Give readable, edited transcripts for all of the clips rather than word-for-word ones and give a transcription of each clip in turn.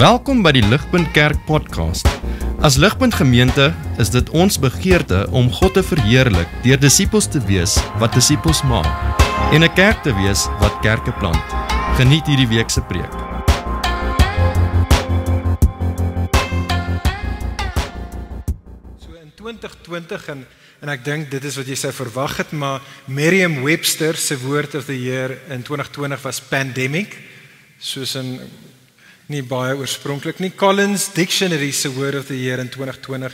Welkom by die Ligpunt Kerk podcast. As Ligpunt Gemeente is dit ons begeerte om God te verheerlik deur disippels te wees wat disippels maak en 'n kerk te wees wat kerke plant. Geniet hierdie week se preek. So in 2020 en ek dink dit is wat jy sou verwag het, maar Merriam-Webster se woord of the year in 2020 was pandemic, soos in nie baie oorspronklik nie. Collins Dictionary se word of the year in 2020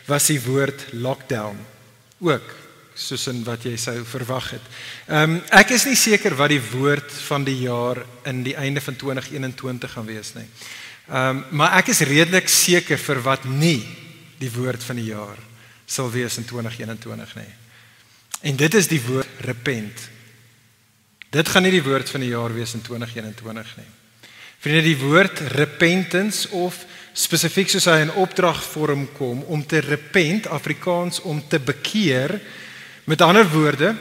was die woord lockdown, ook soos in wat jy sou verwag het. Ek is nie seker wat die woord van die jaar in die einde van 2021 gaan wees nie. Maar ek is redelik seker vir wat nie die woord van die jaar sal wees in 2021 nie. En dit is die woord repent. Dit gaan nie die woord van die jaar wees in 2021 nie. Vriende, die woord repentance of spesifiek soos hy in opdragvorm kom om te repent, Afrikaans om te bekeer, met ander woorde,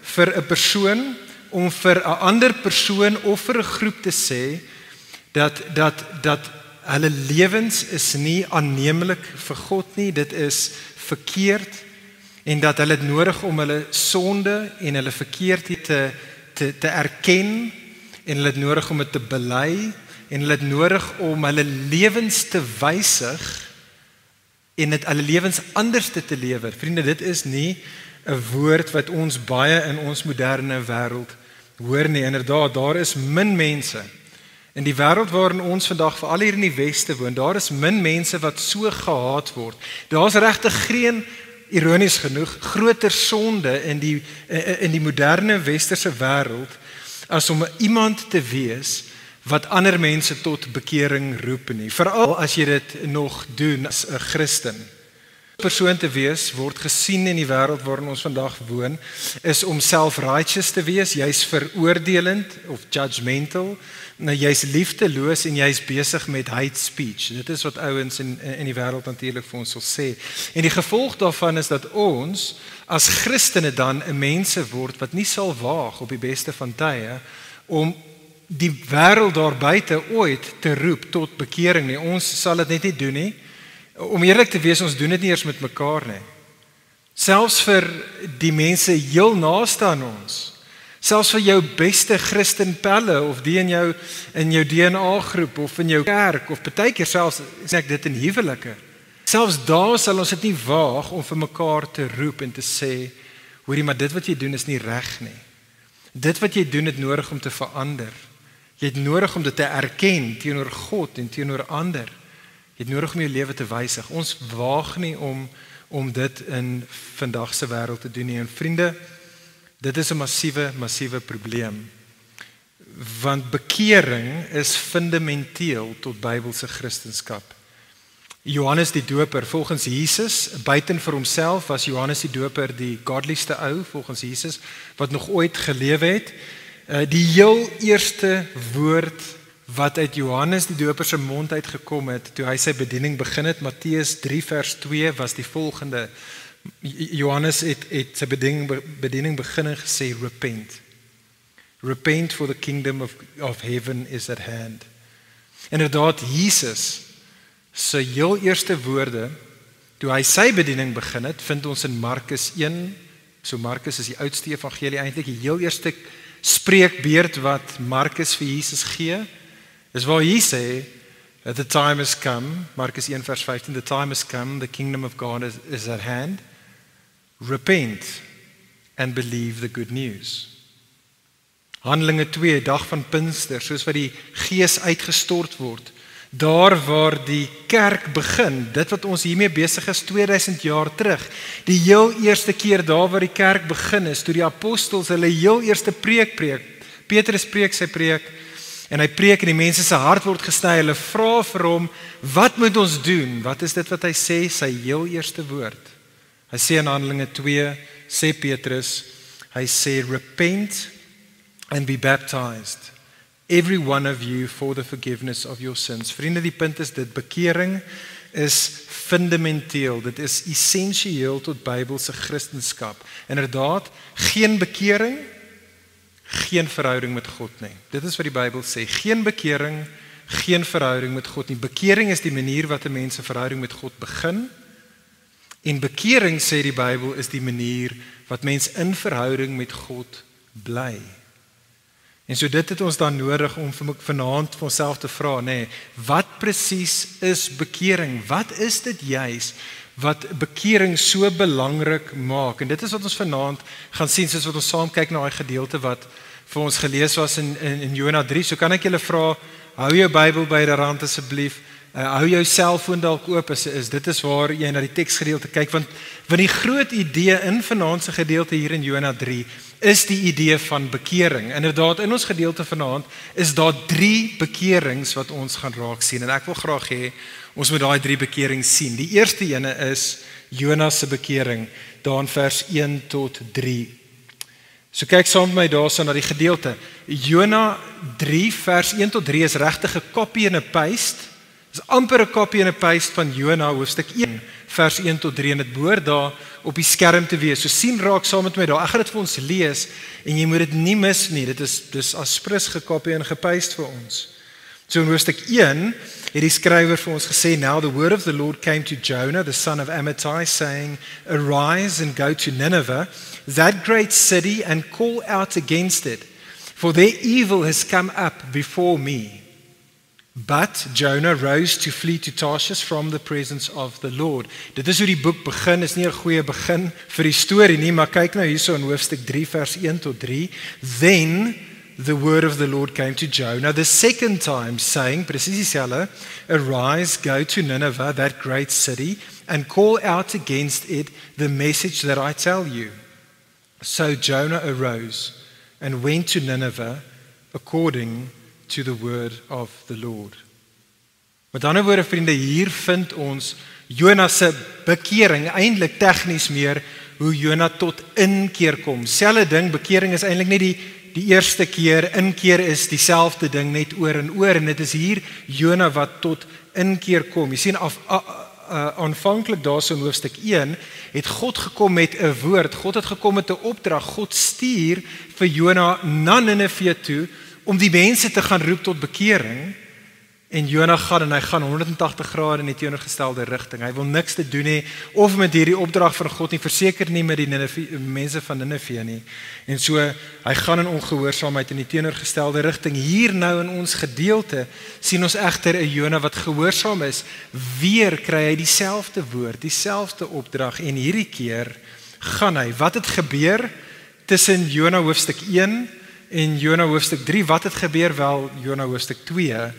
vir 'n persoon, om vir 'n ander persoon of vir 'n groep te sê dat hulle lewens is nie aanneemlik vir God nie, dit is verkeerd en dat hulle het nodig om hulle sonde en hulle verkeerdheid te erken en hulle het nodig om dit te bely en hulle het nodig om hulle lewens te wysig en hulle lewens anders te lewer. Vriende, dit is nie 'n woord wat ons baie in ons moderne wêreld hoor nie. Inderdaad, daar is min mense in die wêreld waarin ons vandag, veral hier in die Weste woon, daar is min mense wat so gehaat word. Daar's regtig geen, ironies genoeg, groter sonde in die moderne westerse wêreld as om iemand te wees wat ander mense tot bekering roep nie. Veral as jy dit nog doen as 'n Christen. Persoon te wees word gesien in die wêreld waarin ons vandag woon is om self-righteous te wees, jy's veroordelend of judgmental, jy's liefdeloos en jy's besig met hate speech. Dit is wat ouens in die wêreld natuurlik vir ons sal sê. En die gevolg daarvan is dat ons as Christene dan 'n mense word wat nie sal waag op die beste van tye om die wêreld daar buite ooit te roep tot bekering nie. Ons sal dit net nie doen nie. Om eerlik te wees, ons doen dit nie eers met mekaar nie. Selfs vir die mense heel naaste aan ons. Selfs vir jou beste Christen pelle of die in jou DNA groep of in jou kerk of partykeer selfs sê ek dit in huwelike. Selfs daar sal ons dit nie waag om vir mekaar te roep en te sê, hoorie, maar dit wat jy doen is nie reg nie. Dit wat jy doen het nodig om te verander. Jy het nodig om dit te erken teenoor God en teenoor ander. Jy het nodig om jou lewe te wysig. Ons waag nie om dit in vandag se wêreld te doen nie. En vriende, dit is 'n massiewe probleem. Want bekering is fundamenteel tot Bybelse Christendom. Johannes die Doper, volgens Jesus, buiten vir homself was Johannes die Doper die godlieste ou volgens Jesus wat nog ooit gelewe het. Die heel eerste woord wat uit Johannes die Doper se mond uitgekom het toe hy sy bediening begin het, Matteus 3 vers 2 was die volgende. Johannes het sy bediening begin en gesê, repent. Repent for the kingdom of heaven is at hand. Inderdaad, Jesus sy heel eerste woorde toe hy sy bediening begin het, vind ons in Markus 1. So Markus is die oudste evangelie eintlik, die heel eerste spreekbeurt wat Markus vir Jesus gee, is waar hy sê, the time has come, Markus 1 vers 15, the time has come, the kingdom of God is at hand, repent and believe the good news. Handelinge 2, dag van Pinkster, soos wat die Gees uitgestort word, daar waar die kerk begin, dit wat ons hiermee besig is 2000 jaar terug, die heel eerste keer daar waar die kerk begin is, toe die apostels hulle heel eerste preek, Petrus preek sy preek, en hy preek en die mense se hart word gesny, hulle vra vir hom, wat moet ons doen? Wat is dit wat hy sê, sy heel eerste woord? Hy sê in Handelinge 2, sê Petrus, hy sê, repent and be baptized, every one of you for the forgiveness of your sins. Vriende, die punt is dit, bekering is fundamenteel, dit is essensieel tot Bybelse Christendom. Inderdaad, geen bekering, geen verhouding met God nie. Dit is wat die Bybel sê, geen bekering, geen verhouding met God nie. Bekering is die manier wat 'n mens 'n verhouding met God begin. En bekering, sê die Bybel, is die manier wat mens in verhouding met God bly. En so dit het ons dan nodig om vanaand vir onsself te vra, wat presies is bekering? Wat is dit juis wat bekering so belangrik maak? En dit is wat ons vanaand gaan sien, soos wat ons saam kyk na daai gedeelte wat vir ons gelees was in Jona 3. So kan ek julle vra, hou jou Bybel byderhand asseblief. Hou jou selfoon dalk oop, dit is waar jy na die teksgedeelte kyk, want die groot idee in vanaand se gedeelte hier in Jona 3 is die idee van bekering. Inderdaad, in ons gedeelte vanaand is daar 3 bekerings wat ons gaan raak sien, en ek wil graag hê ons moet daai 3 bekerings sien. Die eerste ene is Jona se bekering, daar in vers 1 tot 3. So kyk saam met my daarso na die gedeelte. Jona 3 vers 1 tot 3 is regtig 'n copy en 'n paste. Dit is amper 'n copy en 'n paste van Jona hoofstuk 1 vers 1 tot 3 en dit behoort daar op die skerm te wees. So sien raak saam met my daar. Ek gaan dit vir ons lees en jy moet dit nie mis nie. Dit is dis as prins gekopie en gepaste vir ons. So in hoofstuk 1 het die skrywer vir ons gesê, "Now the word of the Lord came to Jonah, the son of Amittai, saying, Arise and go to Nineveh, that great city, and call out against it, for their evil has come up before me. But Jonah rose to flee to Tarshish from the presence of the Lord." Dit is hoe die boek begin, is nie 'n goeie begin vir die storie nie, maar kyk nou hierso in hoofstuk 3 vers 1 tot 3. Then the word of the Lord came to Jonah the second time, saying, presies dieselfde, "Arise, go to Nineveh, that great city, and call out against it the message that I tell you." So Jonah arose and went to Nineveh according to the word of the Lord. Met ander woorde, vriende, hier vind ons Jona se bekering, eintlik tegnies meer hoe Jona tot inkeer kom. Selfde ding, bekering is eintlik nie die eerste keer, inkeer is dieselfde ding net oor en dit is hier Jona wat tot inkeer kom. Jy sien aanvanklik daarso in hoofstuk 1 het God gekom met 'n woord. God het gekom met 'n opdrag. God stuur vir Jona na Ninive toe om die mense te gaan roep tot bekering. En Jona gaan en hy gaan 180 grade in die teenoorgestelde rigting. Hy wil niks te doen hê of met hierdie opdrag van God nie, verseker nie met die mense van Ninive nie. En so hy gaan in ongehoorsaamheid in die teenoorgestelde rigting. Hier nou in ons gedeelte sien ons egter 'n Jona wat gehoorsaam is. Weer kry hy dieselfde woord, dieselfde opdrag en hierdie keer gaan hy. Wat het gebeur tussen Jona hoofstuk 1 en Jona hoofstuk 3? Wat het gebeur? Wel, Jona hoofstuk 2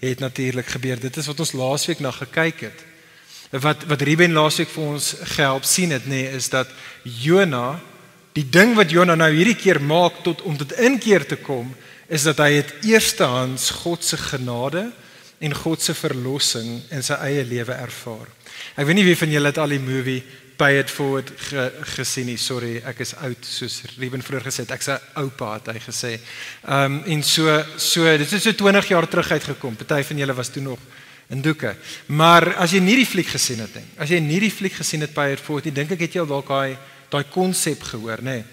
het natuurlik gebeur. Dit is wat ons laasweek na gekyk het. Wat Ruben laasweek vir ons gehelp sien het, is dat Jona, die ding wat Jona nou hierdie keer maak om tot inkeer te kom, is dat hy het eerstehands God se genade en God se verlossing in sy eie lewe ervaar. Ek weet nie wie van julle het al die movie Pay It Forward gesien nie. Sorry, ek is oud, soos Ruben vroeër gesê het. Ek's 'n oupa, het hy gesê. En so dit is so 20 jaar terug uitgekom. Party van julle was toe nog in doeke. Maar as jy nie die fliek gesien het nie, as jy nie die fliek gesien het Pay It Forward nie, dink ek het jy al dalk daai konsep gehoor, nê?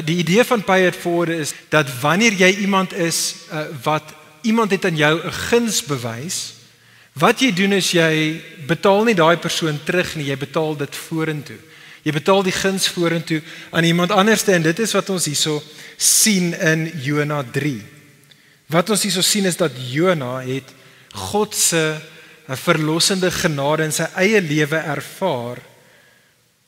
Die idee van Pay It Forward is dat wanneer jy iemand is wat iemand het aan jou 'n guns bewys, wat jy doen is jy betaal nie daai persoon terug nie, jy betaal dit vorentoe. Jy betaal die guns vorentoe aan iemand anderste en dit is wat ons hierso sien in Jona 3. Wat ons hierso sien is dat Jona het God se verlossende genade in sy eie lewe ervaar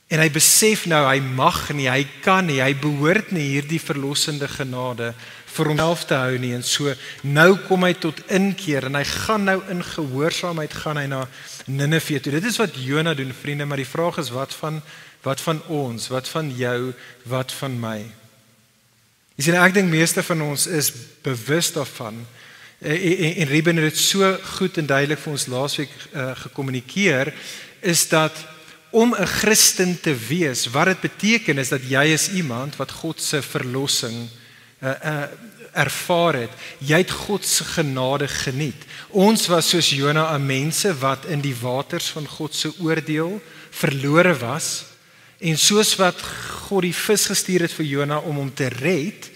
en hy besef nou hy mag nie, hy kan nie, hy behoort nie hierdie verlossende genade vir homself te hou nie en so nou kom hy tot inkeer en hy gaan nou in gehoorsaamheid gaan hy na Ninive toe. Dit is wat Jona doen, vriende, maar die vraag is wat van ons, wat van jou, wat van my? Jy sien, ek dink meeste van ons is bewus daarvan en Ruben het dit so goed en duidelik vir ons laasweek gekommunikeer, is dat om 'n Christen te wees, wat dit beteken is dat jy is iemand wat God se verlossing ervaar het. Jy het God se genade geniet. Ons was soos Jona 'n mense wat in die waters van God se oordeel verlore was en soos wat God die vis gestuur het vir Jona om hom te red,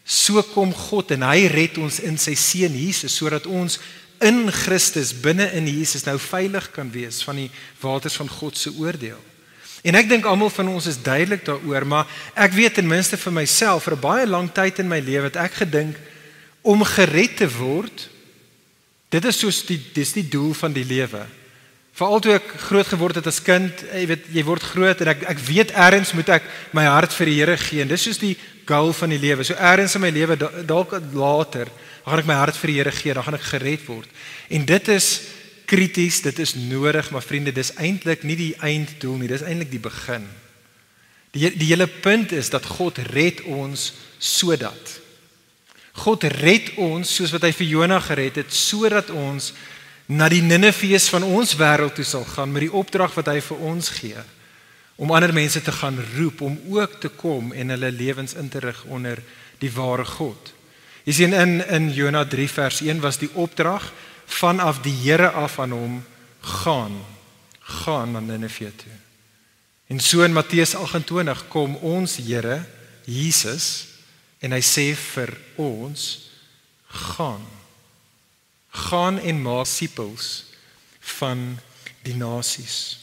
so kom God en hy red ons in sy seun Jesus sodat ons in Christus, binne in Jesus nou veilig kan wees van die waters van God se oordeel. En ek dink almal van ons is duidelik daaroor, maar ek weet ten minste vir myself, vir 'n baie lang tyd in my lewe het ek gedink om gered te word, dis die doel van die lewe. Veral toe ek groot geword het as kind, jy word groot en ek weet ergens moet ek my hart vir die Here gee en dis soos die goal van die lewe. So ergens in my lewe, dalk later, dan gaan ek my hart vir die Here gee, dan gaan ek gered word. En dit is krities, dit is nodig, maar vriende, dis eintlik nie die einddoel nie, dis eintlik die begin. Die hele punt is dat God red ons sodat. God red ons soos wat hy vir Jona gered het, sodat ons na die Ninevees van ons wêreld toe sal gaan met die opdrag wat hy vir ons gee, om ander mense te gaan roep, om ook te kom en hulle lewens in te rig onder die ware God. Jy sien in Jona 3 vers 1 was die opdrag vanaf die Here af aan hom, gaan na Nineve toe. En so in Matteus 28 kom ons Here, Jesus, en hy sê vir ons, gaan en maak disippels van die nasies.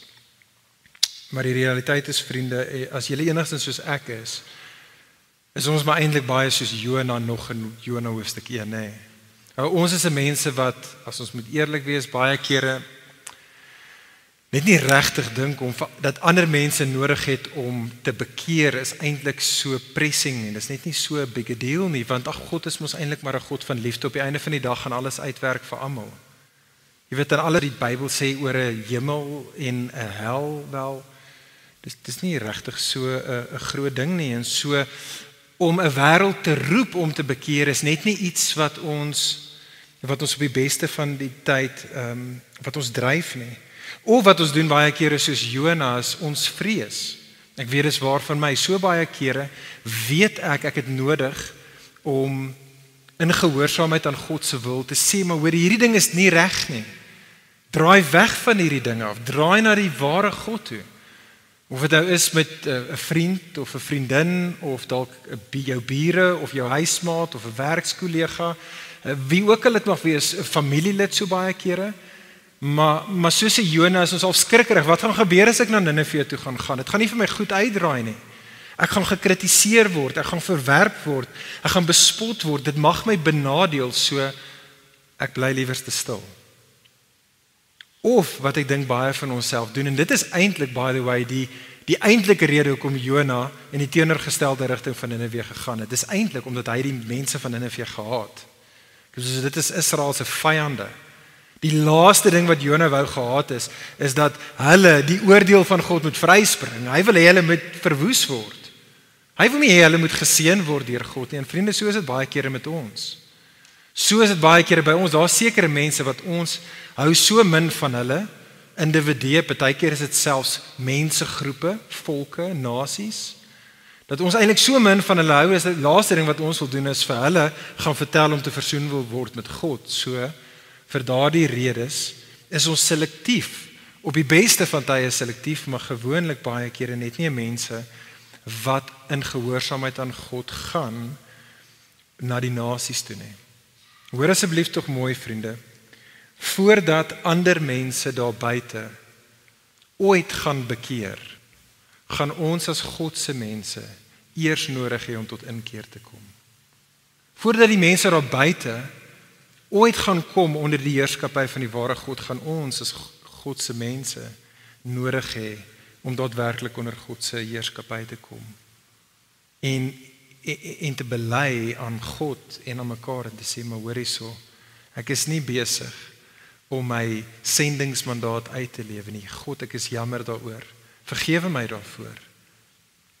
Maar die realiteit is, vriende, as julle enigstens soos ek is ons maar eintlik baie soos Jona nog in Jona hoofstuk 1, nê. Ons is 'n mense wat, as ons moet eerlik wees, baie kere net nie regtig dink dat ander mense nodig het om te bekeer is eintlik so pressing en dis net nie so 'n big deal nie, want God is mos eintlik maar 'n God van liefde. Op die einde van die dag gaan alles uitwerk vir almal. Jy weet dan al die Bybel sê oor 'n hemel en 'n hel, wel, dis nie regtig so 'n groot ding nie, en so om 'n wêreld te roep om te bekeer is net nie iets wat ons op die beste van die tyd wat ons dryf nie. Of wat ons doen baie kere soos Jona is ons vrees. Ek weet dis waar van my, so baie kere weet ek het nodig om in gehoorsaamheid aan God se wil te sê, maar hoor, hierdie ding is nie reg nie. Draai weg van hierdie dinge af, draai na die ware God toe. Of dit nou is met 'n vriend of 'n vriendin of dalk jou bure of jou huismaat of 'n werkskollega, wie ook al dit mag wees, 'n familielid so baie kere. Maar soos Jona is ons al skrikkerig. Wat gaan gebeur as ek na Nineve toe gaan? Dit gaan nie vir my goed uitdraai nie. Ek gaan gekritiseer word, ek gaan verwerp word, ek gaan bespot word. Dit mag my benadeel, so ek bly liewers te stil. Of wat ek dink baie van onsself doen, en dit is eintlik, by the way, die eintlike rede hoekom Jona in die teenoorgestelde rigting van Nineve gegaan het. Dis eintlik omdat hy die mense van Nineve gehaat. Dus dit is Israel se vyande. Die laaste ding wat Jona wou gehad is dat hulle die oordeel van God moet vryspring. Hy wil hê hulle moet verwoes word. Hy wil nie hê hulle moet geseën word deur God nie. En vriende, so is dit baie kere met ons. So is dit baie kere by ons. Daar's sekere mense wat ons hou so min van hulle, individue, partykeer is dit selfs mensegroepe, volke, nasies, dat ons eintlik so min van hulle hou, is die laaste ding wat ons wil doen is vir hulle gaan vertel om te versoen wil word met God. So vir daardie redes is ons selektief, op die beste van tye selektief, maar gewoonlik baie kere net nie mense wat in gehoorsaamheid aan God gaan na die nasies toe nie. Hoor asseblief tog mooi, vriende, voordat ander mense daar buite ooit gaan bekeer, gaan ons as God se mense eers nodig hê om tot inkeer te kom. Voordat die mense daar buite ooit gaan kom onder die heerskappy van die ware God, gaan ons as God se mense nodig hê om daadwerklik onder God se heerskappy te kom. En te bely aan God en aan mekaar en te sê, maar hoor hierso, ek is nie besig om my sendingsmandaat uit te lewe nie. God, ek is jammer daaroor. Vergewe my daarvoor.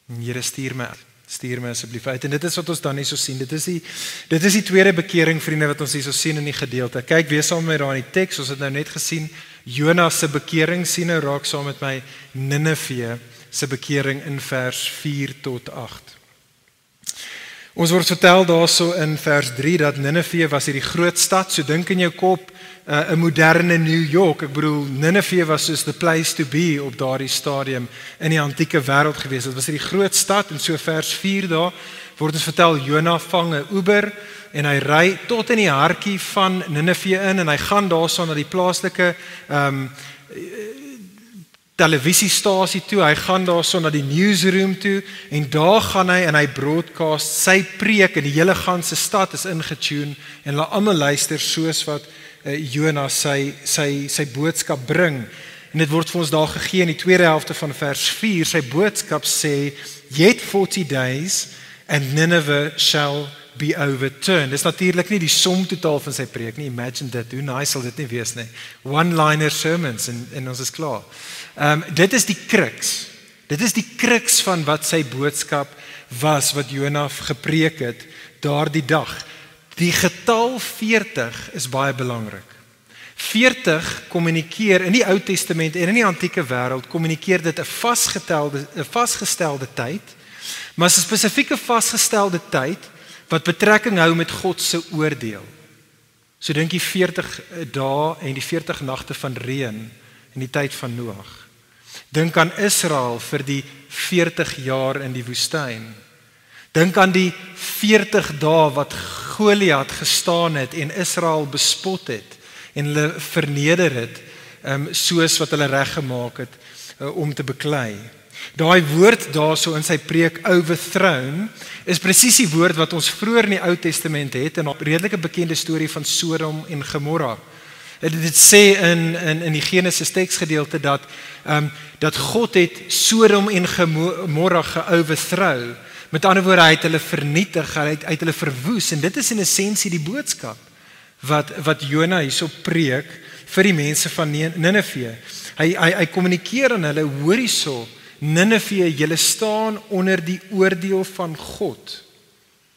En Here, stuur my asseblief uit. En dit is wat ons dan hierso sien. Dit is die tweede bekering, vriende, wat ons hierso sien in die gedeelte. Kyk, wees saam met my daar in die teks. Ons het nou net gesien Jona se bekering, sien nou raak saam met my Nineve se bekering in vers 4 tot 8. Ons word vertel daarso in vers 3 dat Nineve was hierdie groot stad, so dink in jou kop 'n moderne New York. Ek bedoel, Nineve was soos the place to be op daardie stadium in die antieke wêreld gewees. Dit was hierdie groot stad, en so vers 4 daar word ons vertel, Jona vang 'n Uber en hy ry tot in die hartjie van Ninive in en hy gaan daarso na die plaaslike televisiestasie toe, hy gaan daarso na die newsroom toe en daar gaan hy en hy broadcast sy preek en die hele ganse stad is ingetune en hulle almal luister soos wat Jona sy boodskap bring. En dit word vir ons daar gegee in die tweede helfte van vers 4, sy boodskap sê, yet 40 days and Nineveh shall be overturned. Dis natuurlik nie die som totaal van sy preek nie, imagine dit, hoe nice sal dit nie wees nie. One-liner sermons en ons is klaar. Dit is die crux. Dit is die crux van wat sy boodskap was, wat Jona gepreek het daardie dag. Die getal 40 is baie belangrik. 40 kommunikeer in die Ou Testament en in die antieke wêreld kommunikeer dit 'n vasgestelde tyd, maar 'n spesifieke vasgestelde tyd wat betrekking hou met God se oordeel. So dink jy 40 dae en die 40 nagte van reën in die tyd van Noag. Dink aan Israel vir die 40 jaar in die woestyn. Dink aan die 40 dae wat Goliat gestaan het en Israel bespot het en hulle verneder het soos wat hulle reggemaak het om te beklei. Daai woord daarso in sy preek overthrown is presies die woord wat ons vroeër in die Ou Testament het in 'n redelike bekende storie van Sodom en Gomorra. Dit sê in die Genesis teksgedeelte dat God het Sodom en Gomorra geoverthrow. Met ander woorde, hy het hulle vernietig, hy het hulle verwoes en dit is in essensie die boodskap wat Jona hierso preek vir die mense van Ninive. Hy kommunikeer aan hulle, hoor hierso, Ninive, julle staan onder die oordeel van God.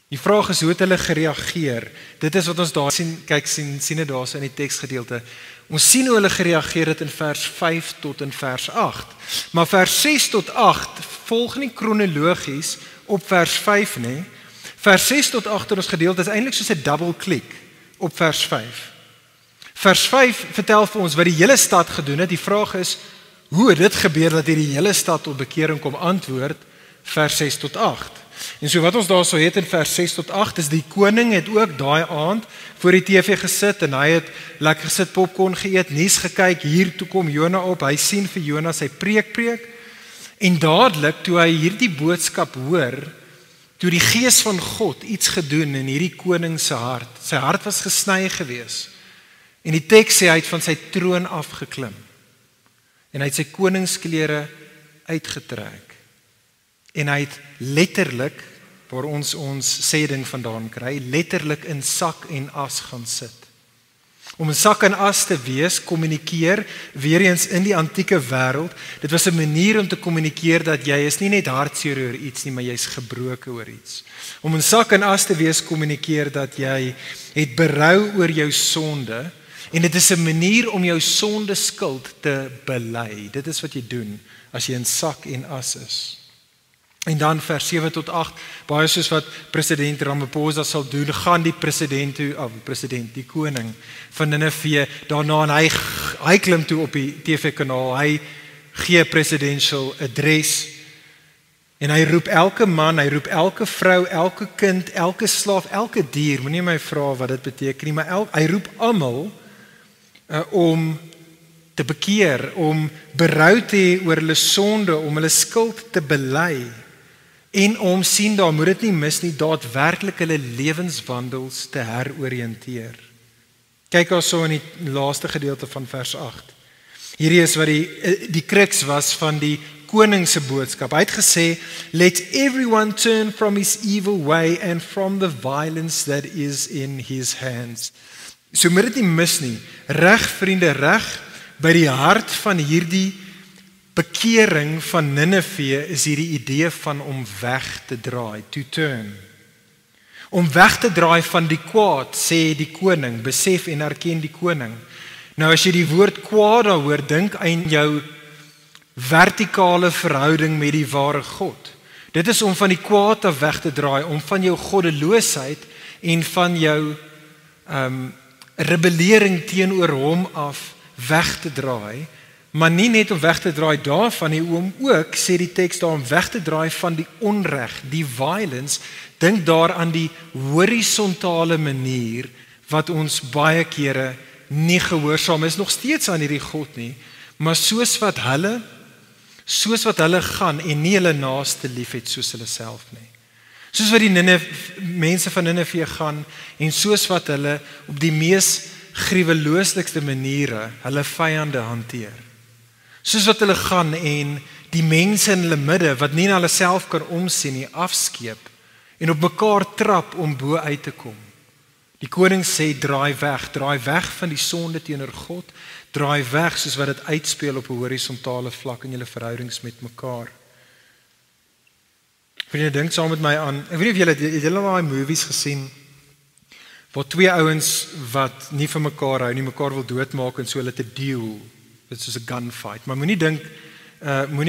Die vraag is, hoe het hulle gereageer? Dit is wat ons daar sien, kyk, sien dit daar so in die teksgedeelte. Ons sien hoe hulle gereageer het in vers 5 tot in vers 8. Maar vers 6 tot 8 volg nie kronologies op vers 5 nie. Vers 6 tot 8 in ons gedeelte is eintlik soos 'n double klik op vers 5. Vers 5 vertel vir ons wat die hele stad gedoen het. Die vraag is, hoe het dit gebeur dat hierdie hele stad tot bekering kom antwoord? Vers 6 tot 8. En so wat ons daar so het in vers 6 tot 8 is die koning het ook daai aand voor die TV gesit en hy het lekker gesit popcorn geëet, nuus gekyk, hier toe kom Jona op, hy sien vir Jona sy preek en dadelik toe hy hierdie boodskap hoor, toe die gees van God iets gedoen in hierdie koning se hart. Sy hart was gesny gewees. En die teks sê hy het van sy troon afgeklim. En hy het sy koningsklere uitgetrek. En hy het letterlik, waar ons sê ding vandaan kry, letterlik in sak en as gaan sit. Om in sak en as te wees, kommunikeer, weer eens in die antieke wêreld, dit was 'n manier om te kommunikeer dat jy is nie net hartseer oor iets nie, maar jy is gebroken oor iets. Om in sak en as te wees, kommunikeer dat jy het berou oor jou sonde, en dit is 'n manier om jou sonde skuld te bely. Dit is wat jy doen, as jy in sak en as is. En dan vers 7 tot 8, baie soos wat president Ramaphosa sal doen, gaan die die koning van Ninive daarna en hy klim toe op die TV-kanaal, hy gee presidential address en hy roep elke man, hy roep elke vrou, elke kind, elke slaaf, elke dier, moenie my vra wat dit beteken nie, maar hy roep almal om te bekeer, om berou te hê oor hulle sonde, om hulle skuld te bely. En om sien daar moet dit nie mis nie, daadwerklik hulle lewenswandels te heroriënteer. Kyk also in die laaste gedeelte van vers 8. Hierdie is wat die crux was van die koning se boodskap. Hy het gesê, let everyone turn from his evil way and from the violence that is in his hands. So moet dit nie mis nie. Reg vriende, reg by die hart van hierdie bekering van Ninive is hierdie idee van om weg te draai, to turn. Om weg te draai van die kwaad, sê die koning, besef en erken die koning. Nou as jy die woord kwaad daar hoor, dink aan jou vertikale verhouding met die ware God. Dit is om van die kwaad af weg te draai, om van jou goddeloosheid en van jou rebellering teenoor hom af weg te draai, maar nie net om weg te draai daarvan nie, om ook, sê die teks daar, om weg te draai van die onreg, die violence. Dink daar aan die horisontale manier wat ons baie kere nie gehoorsaam is, nog steeds aan hierdie God nie, maar soos wat hulle gaan en nie hulle naaste lief het soos hulle self nie. Soos wat die mense van Ninive gaan en soos wat hulle op die mees gruwelooslikste maniere hulle vyande hanteer. Soos wat hulle gaan en die mense in hulle midde wat nie na hulle self kan omsien nie, afskeep en op mekaar trap om bo uit te kom. Die koning sê draai weg van die sonde teenoor God, draai weg soos wat dit uitspeel op 'n horisontale vlak in julle verhoudings met mekaar. Vriende, dink saam met my aan, ek weet nie of julle al daai movies gesien waar twee ouens wat nie vir mekaar hou nie, mekaar wil doodmaak en so hulle te deal. Dit is soos 'n gunfight, maar moenie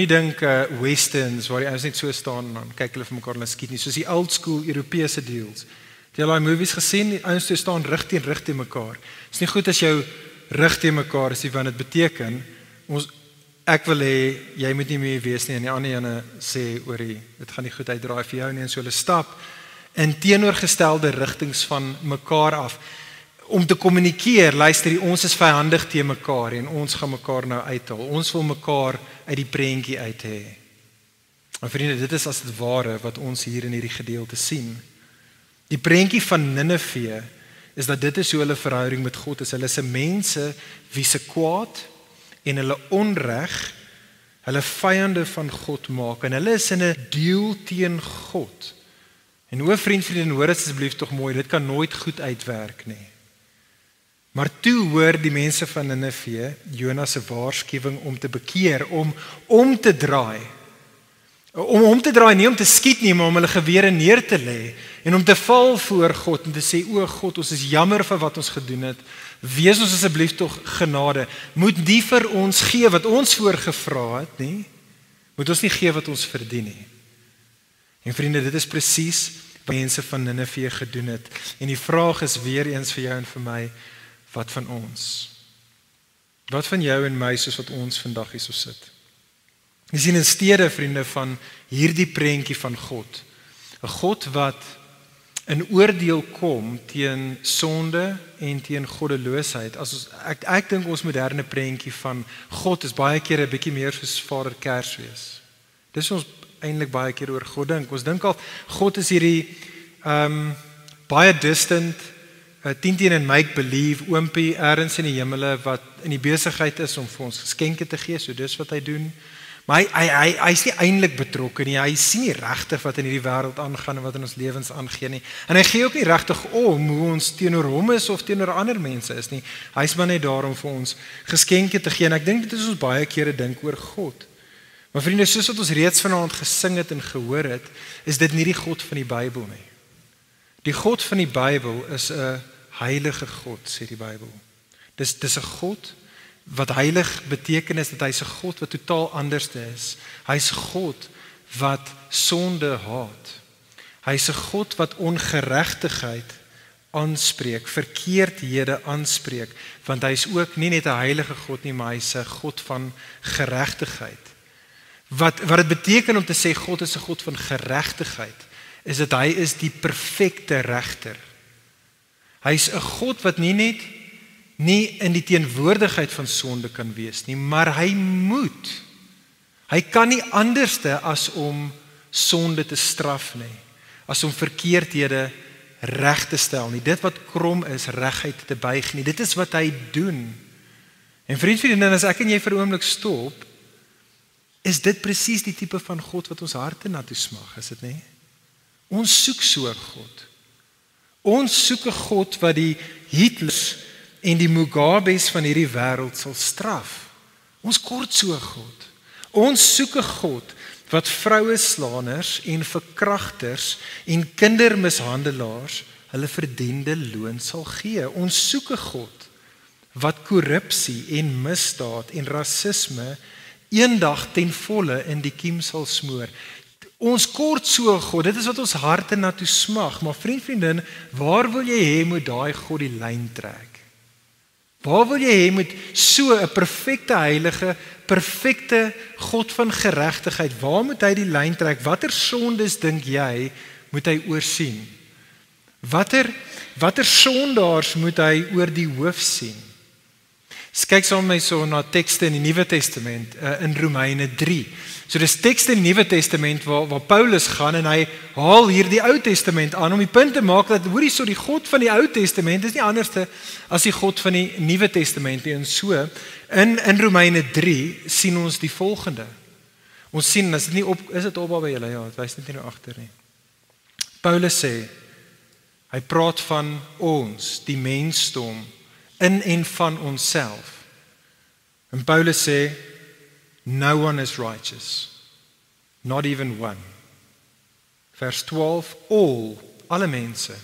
dink westerns waar die ouens net so staan en dan kyk hulle vir mekaar en hulle skiet nie, soos die old school Europese deals. Het jy al daai movies gesien? Die ouens staan rug teen mekaar. Dit is nie goed as jou rug teen mekaar is, want dit beteken ek wil hê jy moet nie meer wees nie en die ander ene sê dit gaan nie goed uitdraai vir jou nie, en so hulle stap in teenoorgestelde rigtings van mekaar af om te kommunikeer. Luister, ons is vyandig teen mekaar en ons gaan mekaar nou uithaal. Ons wil mekaar uit die prentjie uit hê. Maar vriende, dit is as dit ware wat ons hier in hierdie gedeelte sien. Die prentjie van Ninive is dat dit is hoe hulle verhouding met God is. Hulle is mense wie se kwaad en hulle onreg hulle vyande van God maak, en hulle is in 'n duel teen God. En vriende, hoor dit asseblief tog mooi, dit kan nooit goed uitwerk nie. Maar toe hoor die mense van Ninive Jonas se waarskuwing om te bekeer, om te draai. Om te draai, nie om te skiet nie, maar om hulle gewere neer te lê en om te val voor God en te sê, o God, ons is jammer vir wat ons gedoen het. Wees ons asseblief tog genade. Moet nie vir ons gee wat ons voorgevra het nie. Moet ons nie gee wat ons verdien nie. En vriende, dit is presies wat mense van Ninive gedoen het. En die vraag is weer eens vir jou en vir my, wat van ons? Wat van jou en my soos wat ons vandag hier so sit? Jy sien in steede, vriende, van hierdie prentjie van God, 'n God wat in oordeel kom teen sonde en teen goddeloosheid. Ek dink ons moderne prentjie van God is baie keer 'n bietjie meer soos Vader Kersfees. Dis ons eintlik baie keer oor God dink. Ons dink al God is hierdie baie distant, 10 teen en make believe oompie ergens in die hemele wat in die besigheid is om vir ons geskenke te gee, so dis wat hy doen. Maar hy is nie eintlik betrokke nie. Hy sien nie regtig wat in hierdie wêreld aangaan en wat in ons lewens aangaan nie. En hy gee ook nie regtig om hoe ons teenoor hom is of teenoor ander mense is nie. Hy is maar net daar om vir ons geskenke te gee. En ek dink dit is ons baie kere dink oor God. Maar vriende, soos wat ons reeds vanaand gesing het en gehoor het, is dit nie die God van die Bybel nie. Die God van die Bybel is 'n heilige God, sê die Bybel. Dis 'n God wat heilig beteken is dat hy's 'n God wat totaal anders is. Hy's 'n God wat sonde haat. Hy's 'n God wat ongeregtigheid aanspreek, verkeerdhede aanspreek, want hy's ook nie net 'n heilige God nie, maar hy's 'n God van geregtigheid. Wat dit beteken om te sê God is 'n God van geregtigheid, is dat hy is die perfekte regter. Hy's 'n God wat nie in die teenwoordigheid van sonde kan wees nie, maar hy moet. Hy kan nie anderste as om sonde te straf nie, as om verkeerdhede reg te stel nie. Dit wat krom is, regheid te buig nie. Dit is wat hy doen. En vriendin, as ek en jy vir 'n oomblik stop, is dit presies die tipe van God wat ons harte na toe smag, is dit nie? Ons soek so 'n God. Ons soek 'n God wat die Hitlers en die Mugabes van hierdie wêreld sal straf. Ons kort so 'n God. Ons soek 'n God wat vroueslaners en verkragters en kindermishandelaars hulle verdiende loon sal gee. Ons soek 'n God wat korrupsie en misdaad en rasisme eendag ten volle in die kiem sal smoor. Ons kort so 'n God, dit is wat ons harte na toe smag, maar vriendin, waar wil jy hê moet daai God die lyn trek? Waar wil jy hê moet so 'n perfekte heilige, perfekte God van geregtigheid, waar moet hy die lyn trek? Watter sondes dink jy moet hy oorsien? Watter sondaars moet hy oor die hoof sien? Kyk saam met my so na tekste in die Nuwe Testament, in Romeine 3. So dis tekste in die Nuwe Testament waar Paulus gaan en hy haal hier die Ou Testament aan om die punt te maak dat hoorie so die God van die Ou Testament is nie anderste as die God van die Nuwe Testament nie. En so in Romeine 3 sien ons die volgende. Ons sien as dit nie op is dit op by julle, ja, dit wys net nie nou agter nie. Paulus sê hy praat van ons, die mensdom in en van onsself. En Paulus sê no one is righteous, not even one. Vers 12, alle mense,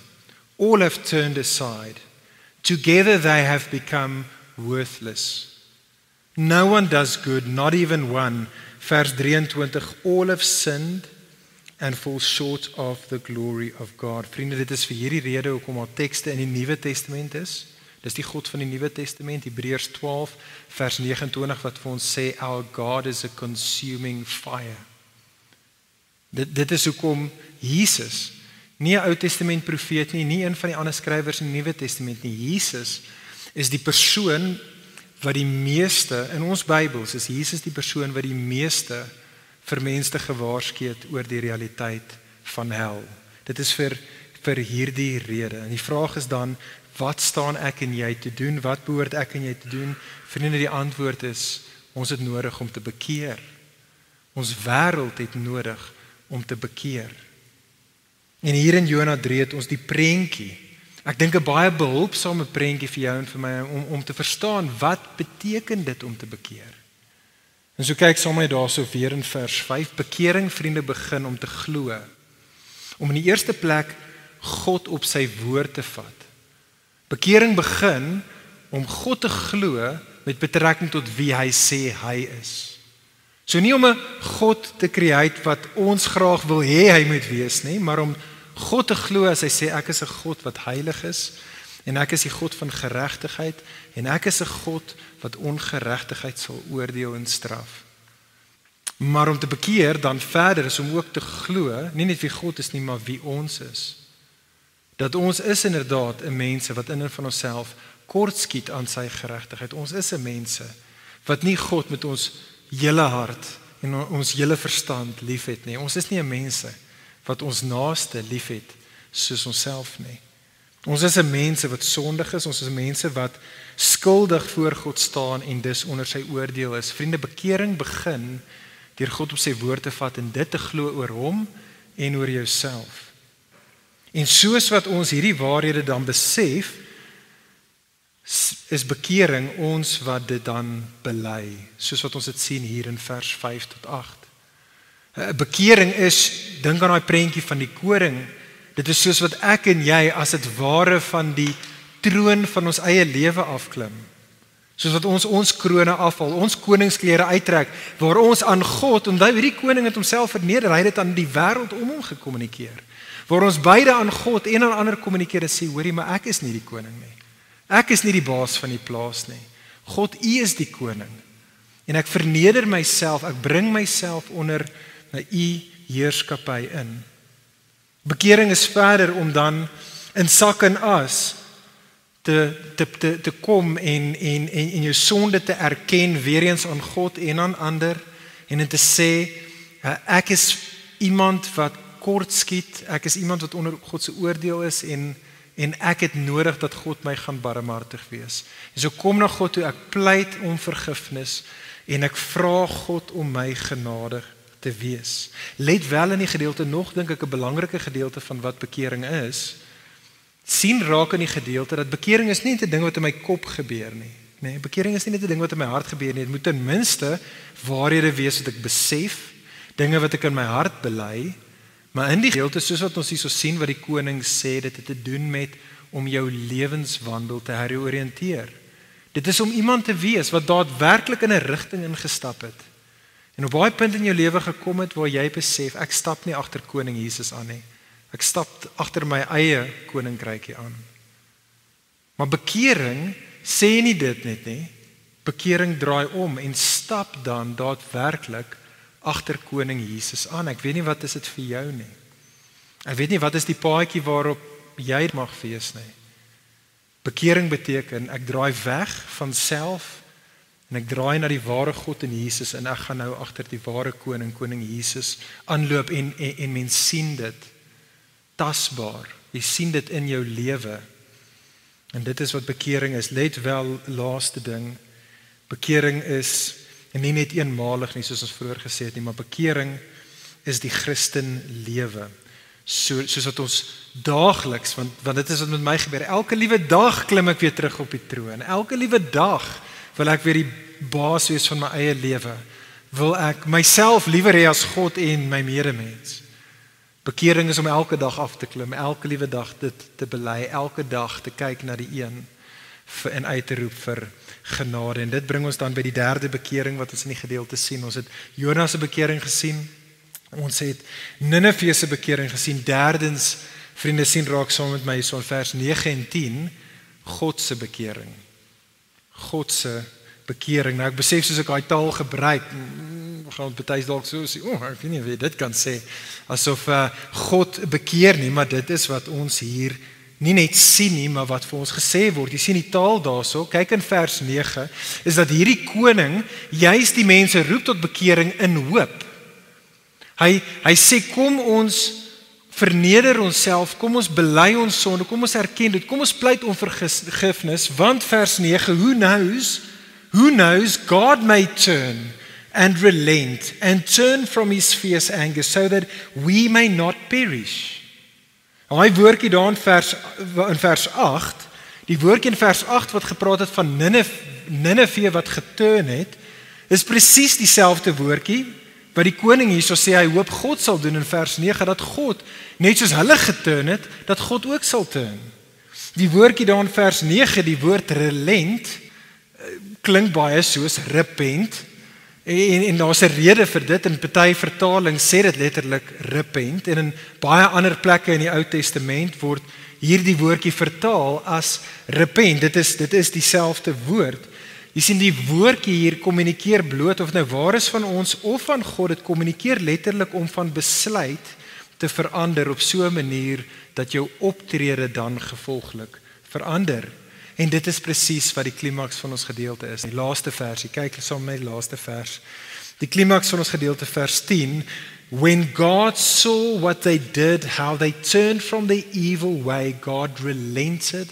all have turned aside. Together they have become worthless. No one does good, not even one. Vers 23, all have sinned and fall short of the glory of God. Vriende, dit is vir hierdie rede hoekom al tekste in die Nuwe Testament is. Dis die God van die Nuwe Testament, Hebreërs 12 vers 29 wat vir ons sê our God is a consuming fire. Dit is hoekom Jesus, nie 'n Ou Testament profeet nie een van die ander skrywers in die Nuwe Testament nie. Jesus is die persoon wat die meeste in ons Bybels is Jesus die persoon wat die meeste vir mense gewaarsku het oor die realiteit van hel. Dit is vir hierdie rede. En die vraag is dan, wat staan ek en jy te doen? Wat behoort ek en jy te doen? Vriende, die antwoord is, ons het nodig om te bekeer. Ons wêreld het nodig om te bekeer. En hier in Jona 3 het ons die prentjie. Ek dink 'n baie behulpsame prentjie vir jou en vir my om te verstaan wat beteken dit om te bekeer. En so kyk saam met my daarso weer in vers 5. Bekering, vriende, begin om te glo. Om in die eerste plek God op sy woord te vat. Bekering begin om God te glo met betrekking tot wie hy sê hy is. So nie om 'n God te create wat ons graag wil hê hy moet wees nie, maar om God te glo as hy sê ek is 'n God wat heilig is en ek is die God van geregtigheid en ek is 'n God wat ongeregtigheid sal oordeel en straf. Maar om te bekeer dan verder is om ook te glo, nie net wie God is nie, maar wie ons is. Dat ons is inderdaad 'n mense wat in en van onsself kortskiet aan sy geregtigheid. Ons is 'n mense wat nie God met ons hele hart en ons hele verstand liefhet nie. Ons is nie 'n mense wat ons naaste liefhet soos onsself nie. Ons is 'n mense wat sondig is, ons is mense wat skuldig voor God staan en dus onder sy oordeel is. Vriende, bekering begin deur God op sy woord te vat en dit te glo oor hom en oor jouself. En soos wat ons hierdie waarhede dan besef, is bekering ons wat dit dan bely, soos wat ons dit sien hier in vers 5 tot 8. Bekering is, dink aan daai prentjie van die koring, dit is soos wat ek en jy as dit ware van die troon van ons eie lewe afklim. Soos wat ons krone afval, ons koningsklere uittrek, waar ons aan God, onthou hierdie koning het homself verneder, hy het dit aan die wêreld om hom gekommunikeer. Waar ons beide aan God en aan ander kommunikeer en sê, hoorie, maar ek is nie die koning nie. Ek is nie die baas van die plaas nie. God, U is die koning. En ek verneder myself, ek bring myself onder U heerskappy in. Bekering is verder om dan in sak en as te kom en jou sonde te erken weer eens aan God en aan ander en te sê ek is iemand wat kort skiet, ek is iemand wat onder God se oordeel is en ek het nodig dat God my gaan barmhartig wees. En so kom na God toe, ek pleit om vergifnis en ek vra God om my genadig te wees. Let wel in die gedeelte nog, dink ek 'n belangrike gedeelte van wat bekering is. Sien raak in die gedeelte dat bekering is nie 'n ding wat in my kop gebeur nie. Nee, bekering is nie net 'n ding wat in my hart gebeur nie. Dit moet ten minste waarhede wees wat ek besef, dinge wat ek in my hart bely. Maar in die gedeelte, soos wat ons hierso sien wat die koning sê, dit het te doen met om jou lewenswandel te heroriënteer. Dit is om iemand te wees wat daadwerklik in 'n rigting ingestap het. En op baie punt in jou lewe gekom het waar jy besef, ek stap nie agter koning Jesus aan nie. Ek stap agter my eie koninkrykie aan. Maar bekering sê nie dit net nie. Bekering draai om en stap dan daadwerklik agter koning Jesus aan. Ek weet nie wat is dit vir jou nie. Ek weet nie wat is die paadjie waarop jy mag wees nie. Bekering beteken ek draai weg van self en ek draai na die ware God in Jesus en ek gaan nou agter die ware koning Jesus aanloop en mens sien dit tasbaar. Jy sien dit in jou lewe. En dit is wat bekering is. Let wel, laaste ding. Bekering is nie net eenmalig nie, soos ons vroeër gesê het nie, maar bekering is die Christen lewe. Soos wat ons daagliks, want dit is wat met my gebeur, elke liewe dag klim ek weer terug op die troon. Elke liewe dag wil ek weer die baas wees van my eie lewe. Wil ek myself liewer hê as God en my medemens. Bekering is om elke dag af te klim, elke liewe dag dit te bely, elke dag te kyk na die een en uit te roep vir genade. En dit bring ons dan by die derde bekering wat ons in die gedeelte sien. Ons het Jona se bekering gesien. Ons het Nineve se bekering gesien. Derdens, vriende, sien raak saam met my so in vers 9 en 10, God se bekering. God se bekering. Nou ek besef soos ek daai taal gebruik, gaan ons baie dalk so sê, ek weet nie of jy dit kan sê, asof God bekeer nie, maar dit is wat ons hier nie net sien nie, maar wat vir ons gesê word. Jy sien die taal daarso, kyk in vers 9, is dat hierdie koning juist die mense roep tot bekering in hoop. Hy sê kom ons verneder onsself, kom ons bely ons sonde, kom ons erken dit, kom ons pleit om vergifnis, want vers 9, who knows, God may turn and relent and turn from his fierce anger so that we may not perish. Hy woordjie daar in vers 8, die woordjie in vers 8 wat gepraat het van Nineve wat geturn het, is presies dieselfde woordjie wat die koning hierso sê hy hoop God sal doen in vers 9, dat God, net soos hulle geturn het, dat God ook sal turn. Die woordjie daar in vers 9, die woord relent, klink baie soos repent, en daar's 'n rede vir dit, en party vertaling sê dit letterlik repent, en in baie ander plekke in die Ou Testament word hierdie woordjie vertaal as repent. Dit is dieselfde woord. Jy sien die woordjie hier kommunikeer bloot of nou waar is van ons of van God, dit kommunikeer letterlik om van besluit te verander op so 'n manier dat jou optrede dan gevolglik verander. En dit is presies wat die klimaks van ons gedeelte is. Die laaste versie, kyk saam met my die laaste vers. Die klimaks van ons gedeelte vers 10, when God saw what they did, how they turned from their evil way, God relented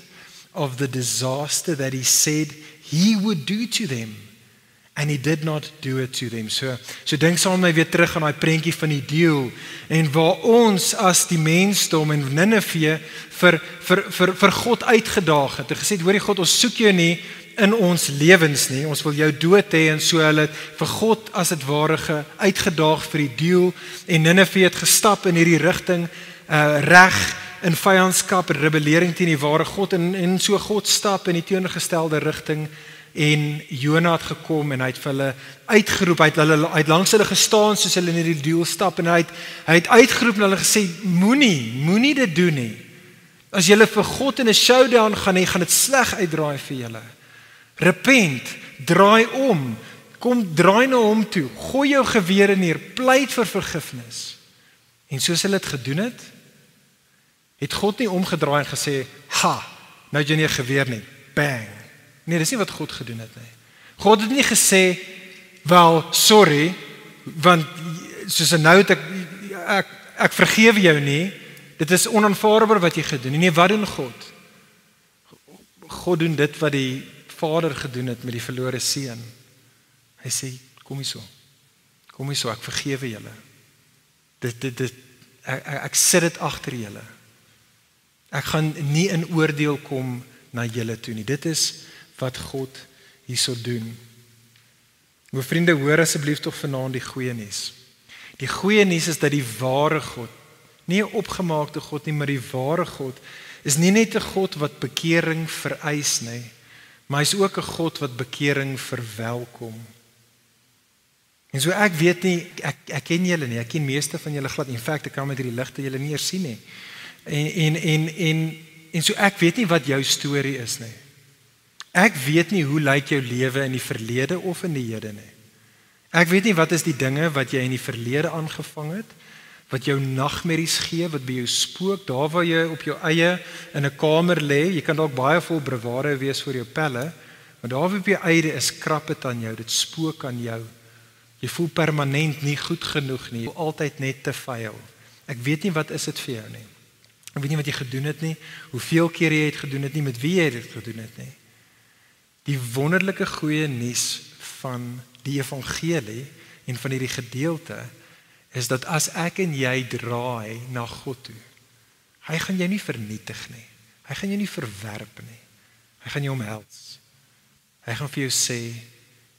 of the disaster that he said he would do to them, and he did not do it to them. So dink saam met my weer terug aan daai prentjie van die deel, en waar ons as die mensdom en Nineve vir God uitgedaag het, en gesê, hoorie God, ons soek jou nie in ons lewens nie, ons wil jou dood hê, en so hulle vir God as dit ware uitgedaag vir die deel, en Nineve het gestap in hierdie rigting, reg in vyandskap en rebellering teen die ware God, en so God stap in die teenoorgestelde rigting, en Jona het gekom en hy het vir hulle uitgeroep, hy het langs hulle gestaan soos hulle in hierdie deel stap, en hy het uitgeroep en hulle gesê, moenie dit doen nie. As julle vir God in 'n showdown gaan hê, gaan dit sleg uitdraai vir julle. Repent, draai om, kom draai na hom toe, gooi jou gewere neer, pleit vir vergifnis. En soos hulle dit gedoen het God nie omgedraai en gesê, nou het jy nie 'n geweer nie, bang. Nee, dis nie wat God gedoen het nie. God het nie gesê, wel, sorry, want soos nou het ek vergewe jou nie, dit is onaanvaarbaar wat jy gedoen het. Nee, wat doen God? God doen dit wat die Vader gedoen het met die verlore seun. Hy sê, kom hier so, ek vergewe julle. Ek sit dit agter julle. Ek gaan nie in oordeel kom na julle toe nie. Dit is wat God hierso doen. My vriende, hoor asseblief tog vanaand die goeie nuus. Die goeie nuus is dat die ware God, nie 'n opgemaakte God nie, maar die ware God, is nie net 'n God wat bekering vereis nie, maar hy is ook 'n God wat bekering verwelkom. En so ek weet nie, ek ken julle nie, ek ken meeste van julle glad, in feite ek kan met hierdie ligte julle nie eers sien nie. En so ek weet nie wat jou storie is nie. Ek weet nie hoe lyk jou lewe in die verlede of in die hede nie. Ek weet nie wat is die dinge wat jy in die verlede aangevang het, wat jou nagmerries gee, wat by jou spook, daar waar jy op jou eie in 'n kamer lê, jy kan dalk baie vol bravado wees vir jou pelle, maar daar waar op jou eie is krap dit aan jou, dit spook aan jou. Jy voel permanent nie goed genoeg nie, jy voel altyd net te vuil. Ek weet nie wat is dit vir jou nie. Ek weet nie wat jy gedoen het nie, hoeveel keer jy het gedoen het nie, met wie jy dit gedoen het nie. Die wonderlike goeie nuus van die evangelie en van hierdie gedeelte is dat as ek en jy draai na God toe, hy gaan jou nie vernietig nie. Hy gaan jou nie verwerp nie. Hy gaan jou omhels. Hy gaan vir jou sê,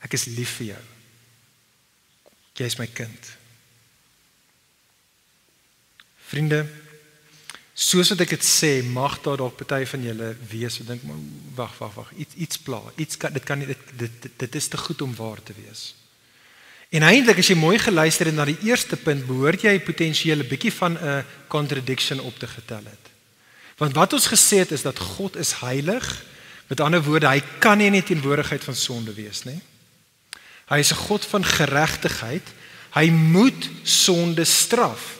ek is lief vir jou. Jy is my kind. Vriende, soos wat ek dit sê, mag daar dalk party van julle wees wat dink, maar wag, iets pla, dit is te goed om waar te wees. En eintlik as jy mooi geluister het na die eerste punt, behoort jy potensieel 'n bietjie van 'n contradiction op te getel het. Want wat ons gesê het is dat God is heilig, met ander woorde, hy kan nie in die teenwoordigheid van sonde wees nie. Hy is 'n God van geregtigheid, hy moet sonde straf.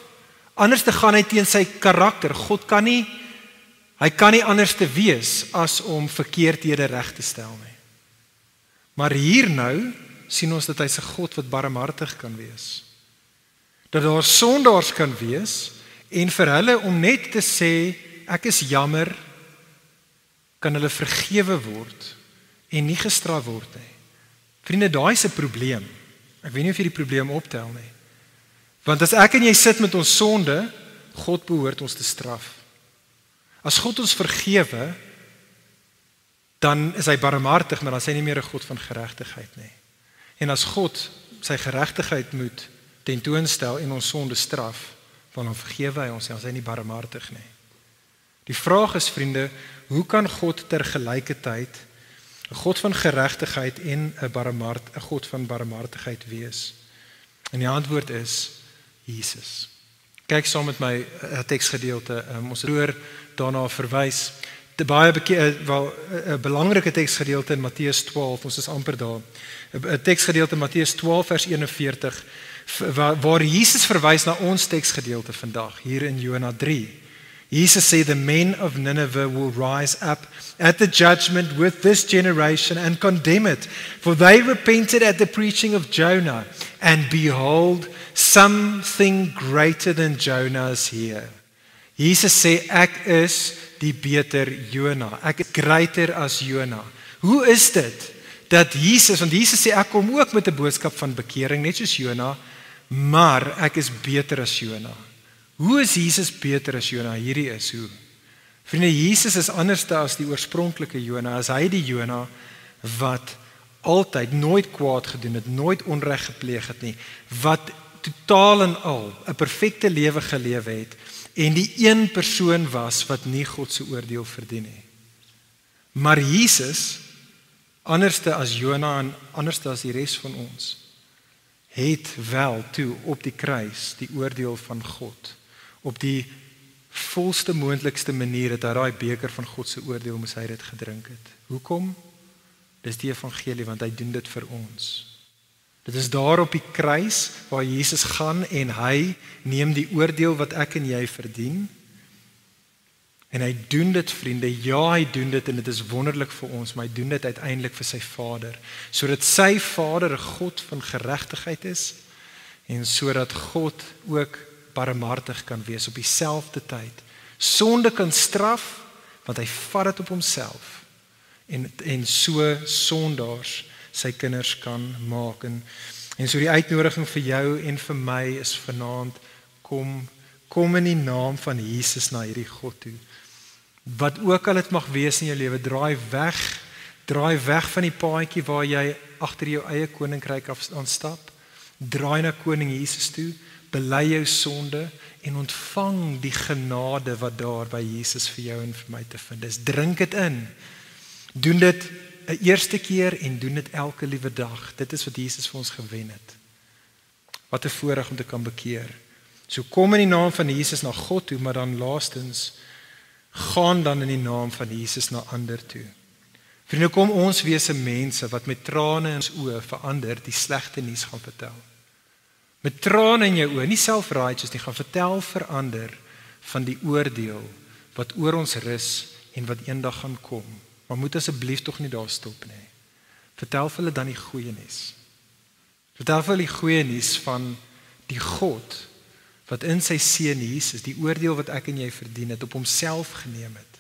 Anders te gaan hy teen sy karakter. God kan nie anders te wees as om verkeerdhede reg te stel nie. Maar hier nou sien ons dat hy 'n God wat barmhartig kan wees. Dat daar sondaars kan wees en vir hulle om net te sê ek is jammer, kan hulle vergewe word en nie gestraf word nie. Vriende, daai is 'n probleem. Ek weet nie of jy die probleem optel nie. Want as ek en jy sit met ons sonde, God behoort ons te straf. As God ons vergewe, dan is hy barmhartig, maar dan is hy nie meer 'n God van geregtigheid nie. En as God sy geregtigheid moet tentoonstel en ons sonde straf, dan vergewe hy ons, dan is hy nie barmhartig nie. Die vraag is, vriende, hoe kan God tergelykertyd 'n God van geregtigheid en 'n God van barmhartigheid wees? En die antwoord is Jesus. Kyk saam met my 'n teksgedeelte. Ons het vroeër daarna verwys. 'n belangrike teksgedeelte in Matteus 12. Ons is amper daar. 'n teksgedeelte in Matteus 12 vers 41 waar Jesus verwys na ons teksgedeelte vandag hier in Jona 3. Jesus sê, the men of Nineveh will rise up at the judgment with this generation and condemn it, for they repented at the preaching of Jonah, and behold, something greater than Jonah is here. Jesus sê, ek is die beter Jona, ek is greater as Jona. Hoe is dit dat Jesus, want Jesus sê, ek kom ook met 'n boodskap van bekering, net soos Jona, maar ek is beter as Jona. Hoe is Jesus beter as Jona? Hierdie is hoe. Vriende, Jesus is anders as die oorspronklike Jona. As hy die Jona wat altyd nooit kwaad gedoen het, nooit onreg gepleeg het nie, wat totaal en al 'n perfekte lewe gelewe het en die een persoon was wat nie God se oordeel verdien nie. Maar Jesus, anders as Jona en anders as die res van ons, het wel toe op die kruis die oordeel van God op die volste moontlikste manier het hy daai beker van God se oordeel moes hy dit gedrink het. Hoekom? Dis die evangelie, want hy doen dit vir ons. Dit is daar op die kruis waar Jesus gaan en hy neem die oordeel wat ek en jy verdien. En hy doen dit, vriende, ja, hy doen dit en dit is wonderlik vir ons, maar hy doen dit uiteindelik vir sy Vader, sodat sy Vader 'n God van geregtigheid is en sodat God ook barmhartig kan wees op dieselfde tyd. Sonde kan straf, want hy vat dit op homself en so sondaars sy kinders kan maak. En so die uitnodiging vir jou en vir my is vanaand, kom in die naam van Jesus na hierdie God toe. Wat ook al dit mag wees in jou lewe, draai weg van die paadjie waar jy agter jou eie koninkryk aanstap. Draai na koning Jesus toe, bely jou sonde en ontvang die genade wat daar by Jesus vir jou en vir my te vind is. Drink dit in. Doen dit 'n eerste keer en doen dit elke liewe dag. Dit is wat Jesus vir ons gewen het. Wat 'n voorreg om te kan bekeer. So kom in die naam van Jesus na God toe, maar dan laastens gaan dan in die naam van Jesus na ander toe. Vriende, kom ons wees mense wat met trane in ons oë verander die slegte nuus gaan vertel. Met trane in jou oë, nie self-righteous nie, gaan vertel verander van die oordeel wat oor ons rus en wat eendag gaan kom. Maar moet asseblief tog nie daar stop nie. Vertel vir hulle dan die goeie nuus. Vertel vir hulle die goeie nuus van die God wat in sy seun Jesus die oordeel wat ek en jy verdien het op homself geneem het,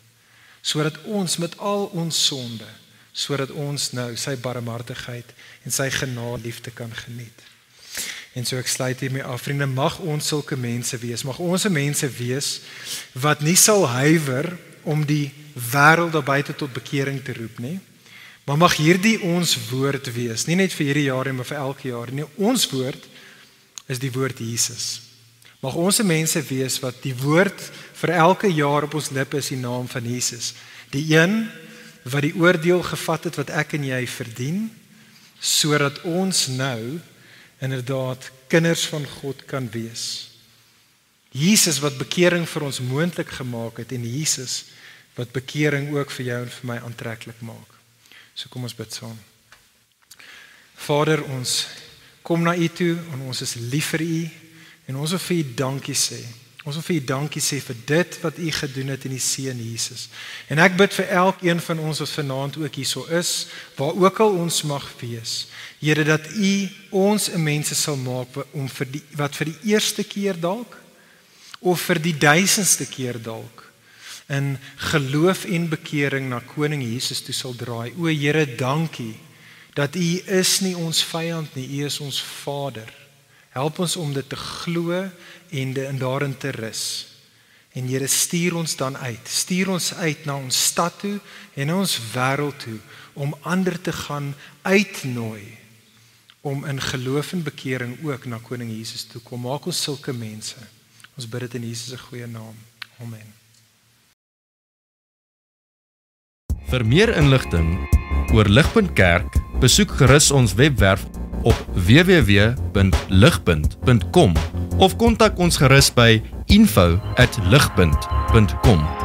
sodat ons met al ons sonde, sodat ons nou sy barmhartigheid en sy genade liefde kan geniet. En so ek sluit hiermee af, vriende, mag ons sulke mense wees, mag ons mense wees wat nie sal huiwer om die wêreld daar buite tot bekering te roep nie, maar mag hierdie ons woord wees, nie net vir hierdie jaar en maar vir elke jaar nie. Ons woord is die woord Jesus. Mag ons mense wees wat die woord vir elke jaar op ons lippe is die naam van Jesus. Die een wat die oordeel gevat het wat ek en jy verdien, sodat ons nou inderdaad kinders van God kan wees. Jesus wat bekering vir ons moontlik gemaak het en Jesus wat bekering ook vir jou en vir my aantreklik maak. So kom ons bid saam. Vader, ons kom na U toe en ons is lief vir U en ons wil vir U dankie sê. Ons wil vir U dankie sê vir dit wat U gedoen het in die seun Jesus. En ek bid vir elkeen van ons wat vanaand ook hierso is, waar ook al ons mag wees. Here, dat U ons 'n mense sal maak om wat vir die eerste keer dalk of vir die 1000ste keer dalk in geloof en bekering na koning Jesus toe sal draai. O Here, dankie dat U is nie ons vyand nie, U is ons Vader. Help ons om dit te glo en daarin te rus. En Here, stuur ons dan uit. Stuur ons uit na ons stad toe en na ons wêreld toe om ander te gaan uitnooi om in geloof en bekering ook na koning Jesus toe kom. Maak ons sulke mense. Ons bid dit in Jesus se goeie naam. Amen. Vir meer inligting oor Ligpunt Kerk, besoek gerus ons webwerf op www.ligpunt.com of kontak ons gerus by info@ligpunt.com.